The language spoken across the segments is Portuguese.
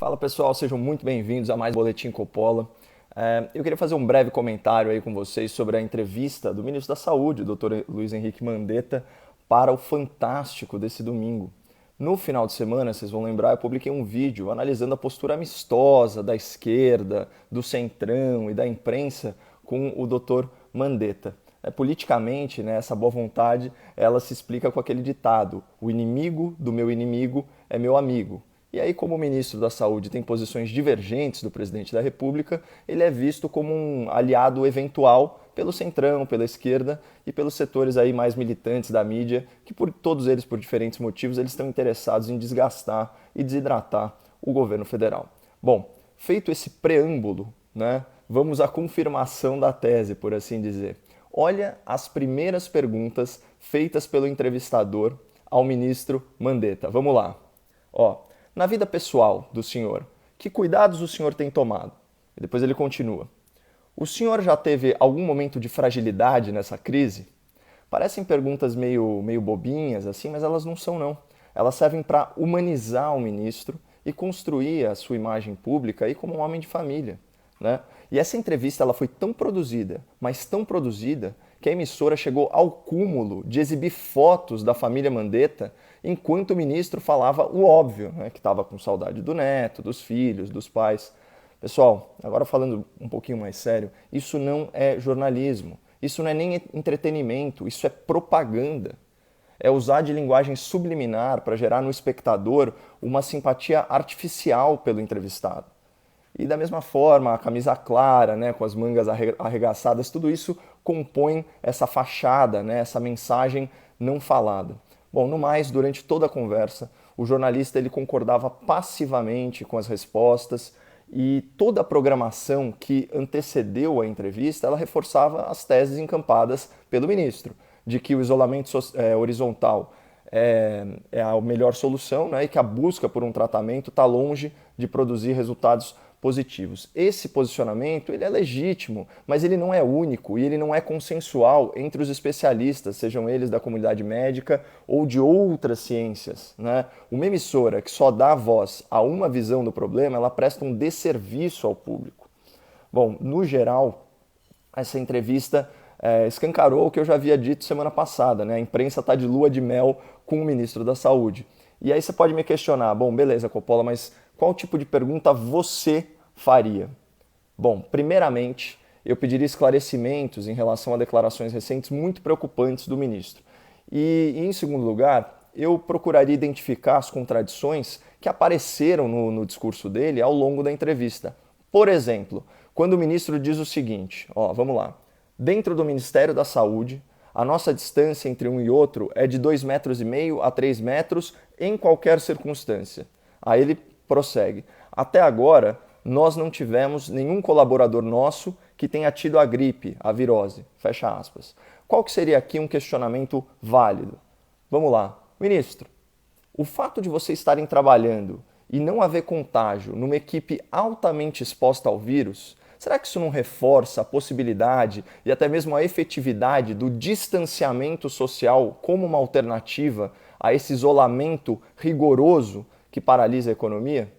Fala pessoal, sejam muito bem-vindos a mais um Boletim Coppola. Eu queria fazer um breve comentário aí com vocês sobre a entrevista do ministro da Saúde, o Dr. Luiz Henrique Mandetta, para o Fantástico desse domingo. No final de semana, vocês vão lembrar, eu publiquei um vídeo analisando a postura amistosa da esquerda, do centrão e da imprensa com o Dr. Mandetta. Politicamente, né, essa boa vontade, ela se explica com aquele ditado: o inimigo do meu inimigo é meu amigo. E aí, como o ministro da Saúde tem posições divergentes do presidente da República, ele é visto como um aliado eventual pelo centrão, pela esquerda e pelos setores aí mais militantes da mídia, que por todos eles, por diferentes motivos, eles estão interessados em desgastar e desidratar o governo federal. Bom, feito esse preâmbulo, né, vamos à confirmação da tese, por assim dizer. Olha as primeiras perguntas feitas pelo entrevistador ao ministro Mandetta. Vamos lá. Na vida pessoal do senhor, que cuidados o senhor tem tomado? E depois ele continua. O senhor já teve algum momento de fragilidade nessa crise? Parecem perguntas meio bobinhas, assim, mas elas não são, não. Elas servem para humanizar o ministro e construir a sua imagem pública aí como um homem de família, né? E essa entrevista ela foi tão produzida, mas tão produzida, que a emissora chegou ao cúmulo de exibir fotos da família Mandetta enquanto o ministro falava o óbvio, né, que estava com saudade do neto, dos filhos, dos pais. Pessoal, agora falando um pouquinho mais sério, isso não é jornalismo, isso não é nem entretenimento, isso é propaganda. É usar de linguagem subliminar para gerar no espectador uma simpatia artificial pelo entrevistado. E da mesma forma, a camisa clara, né, com as mangas arregaçadas, tudo isso compõe essa fachada, né, essa mensagem não falada. Bom, no mais, durante toda a conversa, o jornalista ele concordava passivamente com as respostas e toda a programação que antecedeu a entrevista, ela reforçava as teses encampadas pelo ministro, de que o isolamento horizontal é a melhor solução, né, e que a busca por um tratamento está longe de produzir resultados positivos. Esse posicionamento ele é legítimo, mas ele não é único e ele não é consensual entre os especialistas, sejam eles da comunidade médica ou de outras ciências, né? Uma emissora que só dá voz a uma visão do problema, ela presta um desserviço ao público. Bom, no geral, essa entrevista escancarou o que eu já havia dito semana passada, né? A imprensa está de lua de mel com o ministro da Saúde. E aí você pode me questionar, bom, beleza, Coppola, mas qual tipo de pergunta você faria? Bom, primeiramente, eu pediria esclarecimentos em relação a declarações recentes muito preocupantes do ministro. E, em segundo lugar, eu procuraria identificar as contradições que apareceram no discurso dele ao longo da entrevista. Por exemplo, quando o ministro diz o seguinte, vamos lá, dentro do Ministério da Saúde, a nossa distância entre um e outro é de 2,5 metros a 3 metros em qualquer circunstância. Aí ele prossegue. Até agora, nós não tivemos nenhum colaborador nosso que tenha tido a gripe, a virose. Fecha aspas. Qual que seria aqui um questionamento válido? Vamos lá. Ministro, o fato de vocês estarem trabalhando e não haver contágio numa equipe altamente exposta ao vírus, será que isso não reforça a possibilidade e até mesmo a efetividade do distanciamento social como uma alternativa a esse isolamento rigoroso que paralisa a economia?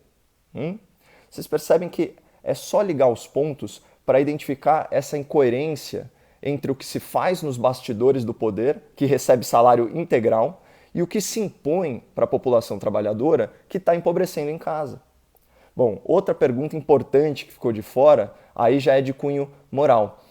Vocês percebem que é só ligar os pontos para identificar essa incoerência entre o que se faz nos bastidores do poder, que recebe salário integral, e o que se impõe para a população trabalhadora, que está empobrecendo em casa. Bom, outra pergunta importante que ficou de fora, aí já é de cunho moral.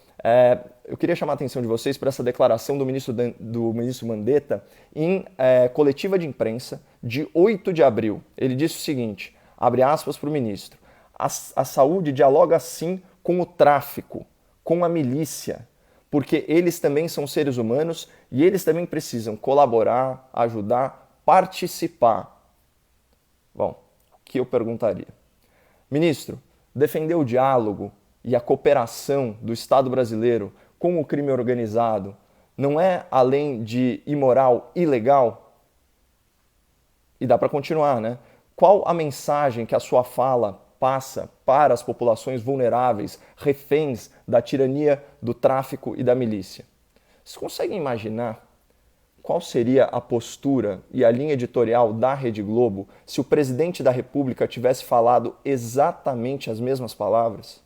Eu queria chamar a atenção de vocês para essa declaração do ministro Mandetta em coletiva de imprensa de 8 de abril. Ele disse o seguinte, abre aspas para o ministro, a saúde dialoga sim com o tráfico, com a milícia, porque eles também são seres humanos e eles também precisam colaborar, ajudar, participar. Bom, o que eu perguntaria? Ministro, defender o diálogo e a cooperação do Estado brasileiro com o crime organizado não é, além de imoral, ilegal? E dá para continuar, né? Qual a mensagem que a sua fala passa para as populações vulneráveis, reféns da tirania do tráfico e da milícia? Vocês conseguem imaginar qual seria a postura e a linha editorial da Rede Globo se o presidente da República tivesse falado exatamente as mesmas palavras?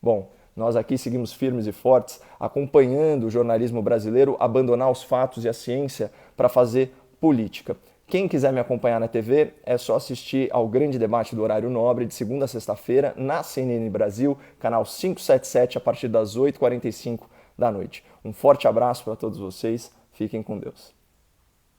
Bom, nós aqui seguimos firmes e fortes, acompanhando o jornalismo brasileiro abandonar os fatos e a ciência para fazer política. Quem quiser me acompanhar na TV, é só assistir ao Grande Debate do Horário Nobre, de segunda a sexta-feira, na CNN Brasil, canal 577, a partir das 8h45 da noite. Um forte abraço para todos vocês, fiquem com Deus.